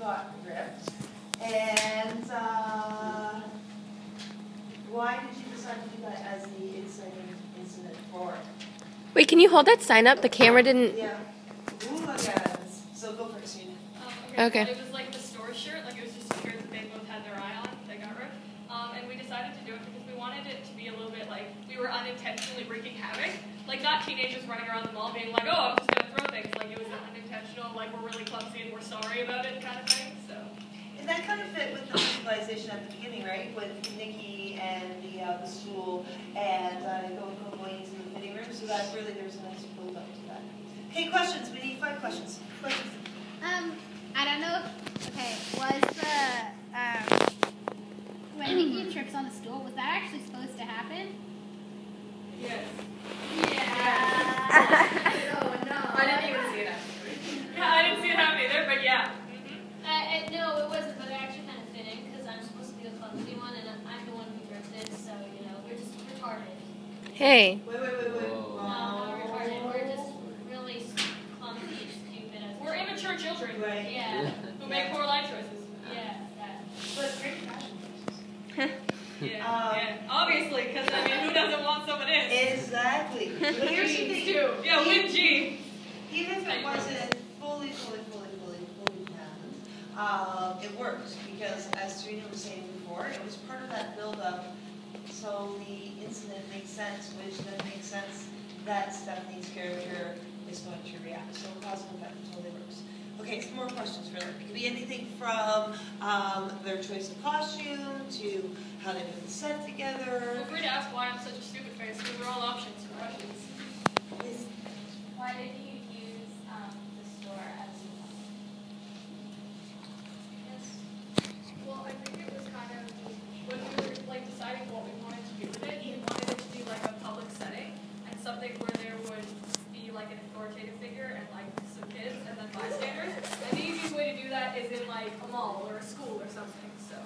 got ripped. And why did you decide to do that as the incident for? Wait, can you hold that sign up? The camera didn't... Yeah. Ooh, look at it. So go first, Gina. Okay. It was like the store shirt, like it was just a shirt that they both had their eye on, they got ripped. And we decided to do it because we wanted it to be a little bit like we were unintentionally wreaking havoc. Like not teenagers running around the mall being like, oh, I'm just going to throw things. Like it was an unintentional, like we're really clumsy and we're sorry about it kind of thing. So. And that kind of fit with the musicalization at the beginning, right? With Nikki and the stool and going into the fitting room. So that really, there's a nice build up to that. Okay, questions. We need 5 questions. Questions. I don't know if, okay, was the, when Nikki trips on the stool, was that actually supposed to happen? Yes. Yeah. Oh, no. I didn't even see it happen. Yeah, I didn't see it happen either, but yeah. No, it wasn't, but it actually kind of fit in because I'm supposed to be the clumsy one, and I'm the one who ripped it, so, you know, we're just retarded. Hey. Wait. No, not retarded. We're just really clumsy and stupid. We're immature children. Right. Yeah. Who make poor life choices. Yeah, that. But great fashion choices. Yeah, obviously, because I mean, who doesn't want some of this? Exactly. But here's the thing. Too. Yeah, with G. Even if it wasn't fully planned, it worked because, as Serena was saying before, it was part of that build-up. So the incident makes sense, which then makes sense that Stephanie's character is going to react. So cause and effect totally works. Okay, some more questions for them. It could be anything from their choice of costume to how they put the set together. Feel free to ask why I'm such a stupid face, because they're all options for questions. Why did you use the store as a Yes. Well, I think it was kind of, when we were like deciding what we wanted to do with it, we wanted it to be like a public setting, and something where there would be like an authoritative figure and like some kids and then bystanders. And the easiest way to do that is in like a mall or a school or something, so.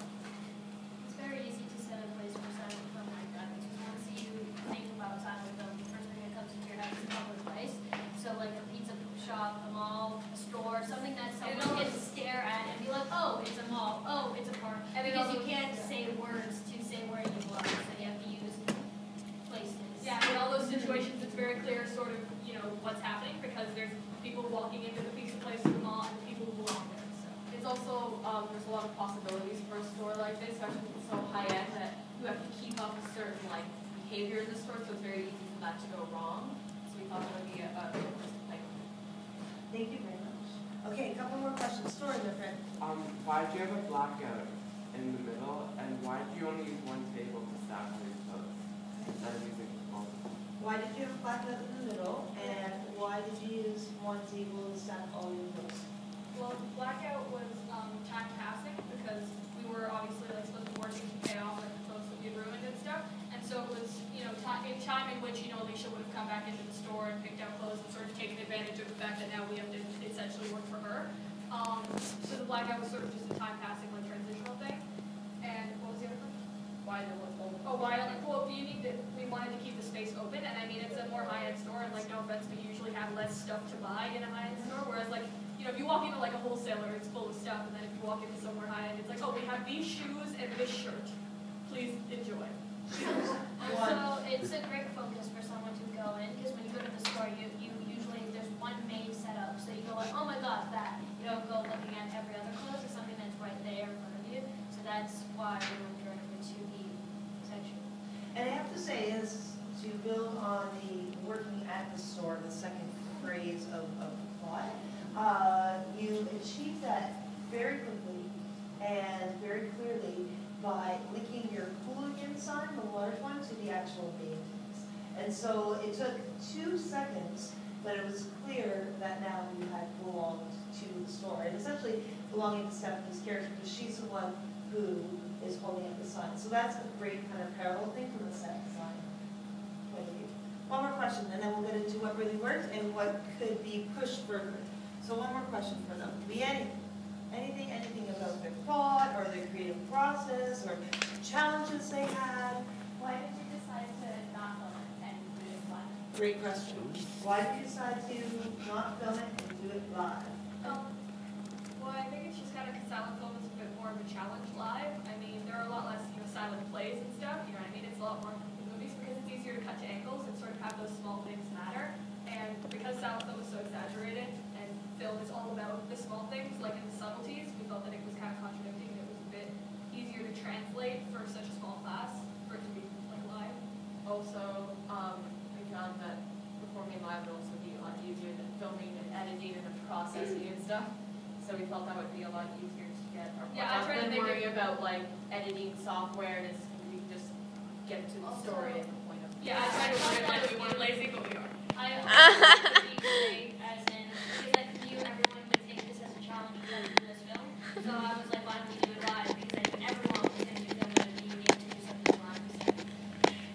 It's very easy to set a place for silent film like that, because once you think about silent film, the first thing that comes into your head is a public place. So like a pizza shop, a mall, a store, something that someone can stare at and be like, oh, it's a mall, oh, it's a park. And because you can't say words to say where you are, so you have to use places. Yeah, in all those situations, it's very clear sort of, you know, what's happening, because there's people walking into the pizza place or the mall and the people who belong there, so. It's also, there's a lot of possibilities for a store like this, especially if it's so high-end that you have to keep up a certain, like, behavior in the store, so it's very easy for that to go wrong. So we thought that would be a good place to play with. Thank you very much. Okay, a couple more questions. Story, my friend. Why do you have a blackout in the middle, and why do you only use one table to stack all your clothes instead of using multiple? Why did you have a blackout in the middle, and why did you use one table to stack all your clothes? Well, blackout was time passing, because we were obviously like supposed to be working to pay off like the clothes that we had ruined and stuff. And so it was, you know, time in which, you know, Alicia would have come back into the store and picked out clothes and sort of taken advantage of the fact that now we have to essentially work for her. So the blackout was sort of just a time passing, like transitional thing. And what was the other one? Why there was well, we wanted to keep the space open, and I mean it's a more high-end store, and like no offense, but you usually have less stuff to buy in a high-end store, whereas like, you know, if you walk into like a wholesaler, it's full of stuff, and then if you walk into somewhere high-end, it's like, oh, we have these shoes and this shirt. Please enjoy. So it's a great focus for someone to go in, because when you go to the store, you usually, there's one main setup, so you go like, oh my god, that. You don't go looking at every other clothes or something that's right there in front of you. So that's why we were directed to the section. And I have to say, is to build on the working at the store, the second phrase of the plot, you achieve that very quickly and very clearly by linking your hooligan sign, the large one, to the actual paintings. And so it took 2 seconds, but it was clear that now you had belonged to the store. And essentially belonging to Stephanie's character, because she's the one who is holding up the sign. So that's a great kind of parallel thing from the set design point of view. One more question, and then we'll get into what really worked and what could be pushed further. So one more question for them. Could be anything about their thought or their creative process or challenges they had. Why did you decide to not film it and do it live? Great question. Why did you decide to not film it and do it live? Well, I think it's just kind of because a challenge live. I mean, there are a lot less, silent plays and stuff, you know what I mean? It's a lot more in movies because it's easier to cut to angles and sort of have those small things matter. And because silent film was so exaggerated and film is all about the small things, like in the subtleties, we felt that it was kind of contradicting and it was a bit easier to translate for such a small class for it to be like live. Also, we found that performing live would also be a lot easier than filming and editing and processing and stuff. So we felt that would be a lot easier to get our Yeah, I tried to than make worry it- about like editing software and it's, we can just get to the story and the point of Yeah, I tried to word it like we weren't lazy, but we are. I also think as in, because I knew everyone would take this as a challenge to do this film. So I was like, why don't we do it live? Because I knew everyone was going to do film and you need to do something live.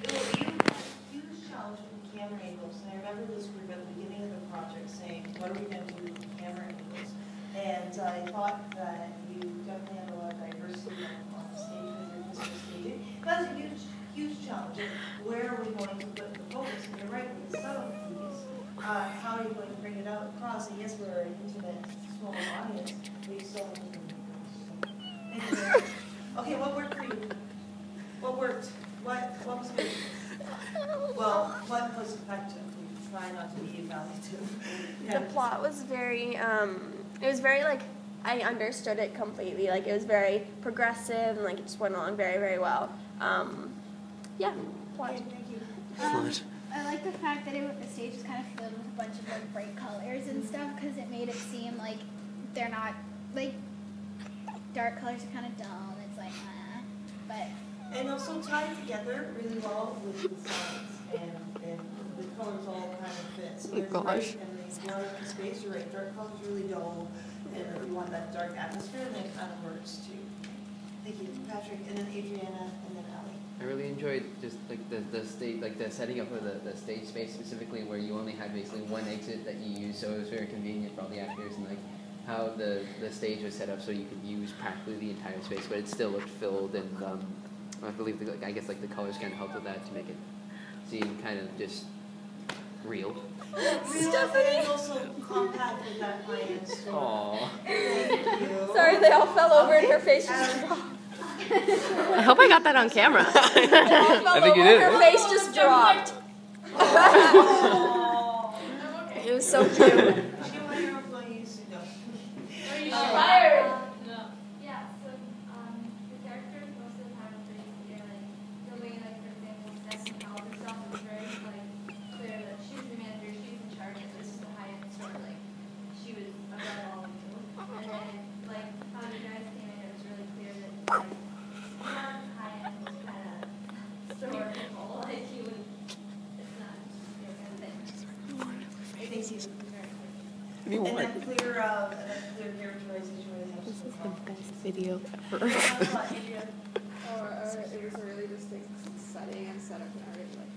You had a huge challenge with the camera angles, and I remember this group at the beginning of the project saying, what are we going to do with the camera angles? And I thought that you definitely had a lot of diversity on the stage with your physical staging. That's a huge, huge challenge. Where are we going to put the focus? And you're right, with the subtle piece, how are you going to bring it out across? And yes, we're an intimate, small audience, we still have to do it. Thank you very much. Okay, what worked for you? What worked? What was good? Well, what was effective? We try not to be evaluative. The plot was very, it was very, like, I understood it completely. Like, it was very progressive and, like, it just went along very, very well. Yeah, plot. Okay, thank you. I like the fact that the stage is kind of filled with a bunch of like bright colors and stuff because it made it seem like they're not like dark colors are kind of dull. And it's like, but And also tied together really well with the sides and the colors all kind of fit. So there's bright and the yellow in space, you're right, dark colors really dull. And if you want that dark atmosphere, then it kind of works too. Thank you, Patrick, and then Adriana, and then Allie. I really enjoyed just like the state, like the setting up of the stage space specifically, where you only had basically one exit that you used, so it was very convenient for all the actors, and like how the stage was set up so you could use practically the entire space, but it still looked filled, and I believe I guess like the colors kind of helped with that to make it seem kind of just real. Stephanie! And also compact with that high-end store. Aww. Thank you. Sorry, they all fell over and her face just dropped. I hope I got that on camera. I think you did. Her face just dropped. It was so cute. She went your employees to go. Are you tired? No. Yeah, so the characters most of the time are pretty clear. Like the way, like for example, Stephanie Howell herself is very like clear that she's the manager, she's in charge of this is the high end store. Like she was above all of you. And then like how you guys came in, it was really clear that like not high end was kind of store people. Like you would, it's not your kind of thing. Thank you. You And won. that clear characterization really helps. This is the best video ever. Adriana. Or it was a really distinct setting and setup and everything.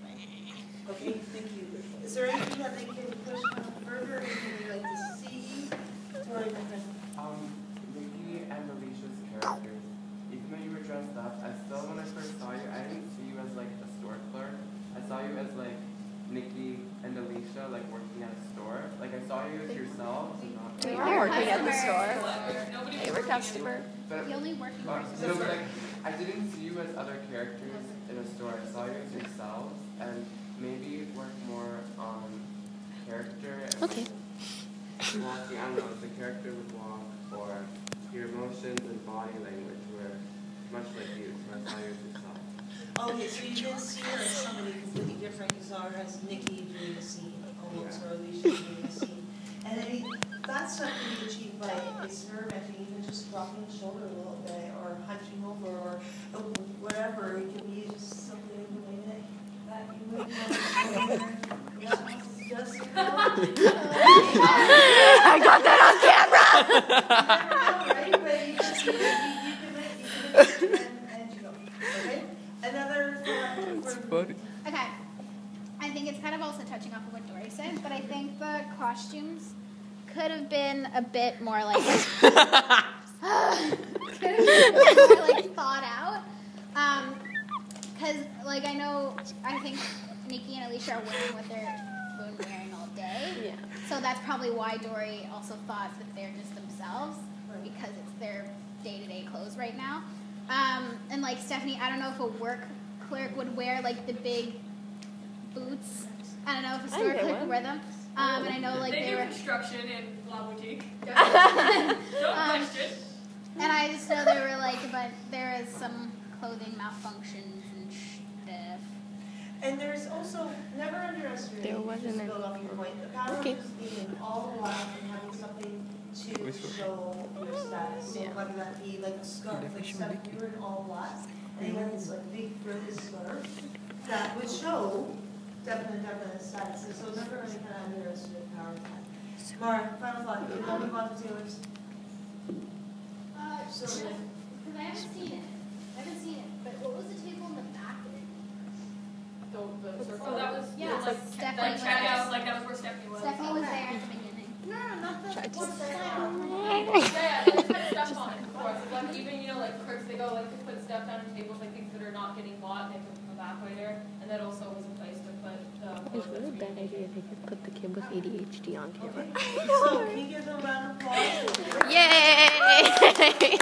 Okay, thank you. Is there anything that they can push on further, anything you'd like to see? Sorry, different. Nikki and Alicia's characters, even though you were dressed up, I still, when I first saw you, I didn't see you as like a store clerk. I saw you as like Nikki and Alicia, like working at a store. Like I saw you as yourselves and not. We were working at the store. Nobody They were customer. But, the only working no, person. but like, I didn't see you as other characters in a store. I saw you as yourselves, and maybe work more on character. And Okay. walking, I don't know, if the character would walk, or your emotions and body language were much like you. So I saw you as yourself. Okay, so you didn't see her as somebody completely different. You saw her as Nikki doing a scene, almost, or Alicia doing a scene. And then that's not can be achieved by experimenting, even just dropping the shoulder a little bit, or hunching over, or whatever. It can be just something the way that you move. Just I got that on camera. right? But you just you can and you go. Okay? Another Funny. Okay. I think it's kind of also touching off of what Dory said, but I think the costumes could have been a bit more like could have been a bit more like thought out. Because like I think Nikki and Alicia are wearing what they're been wearing all day. Yeah. So that's probably why Dory also thought that they're just themselves because it's their day-to-day clothes right now. Stephanie, I don't know if a work clerk would wear like the big boots. I don't know if a store clerk would wear them. And I know like they they do were. construction in La Boutique. Don't question. And I just know there were like, but there is some clothing malfunctions and stuff. And there's also, never underestimate, There wasn't just build off your point, the power of just being all alive and having something to show your status. So whether that be like a scarf, like Steph, you were in all black, and you had this like big frilly scarf that would show definite status. And so never really kind of underestimate the power of that. Mara, final thought, you want to move on to Taylor's? Because I haven't seen it. But what was the table in the back of it? The circle. Oh, that was Yeah, like Stephanie was checkout, there. like that was where Stephanie was. Stephanie was there at the beginning. No, not the one Yeah, they put stuff on it before. So like even like clerks, they go like to put stuff down on tables, like things that are not getting bought, they put them back way there, and that also was a place to put. It's a really bad idea if they could put the kid with ADHD on camera. So can you give them a round of applause? Yay!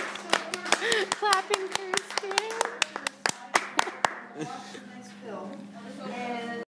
Clapping for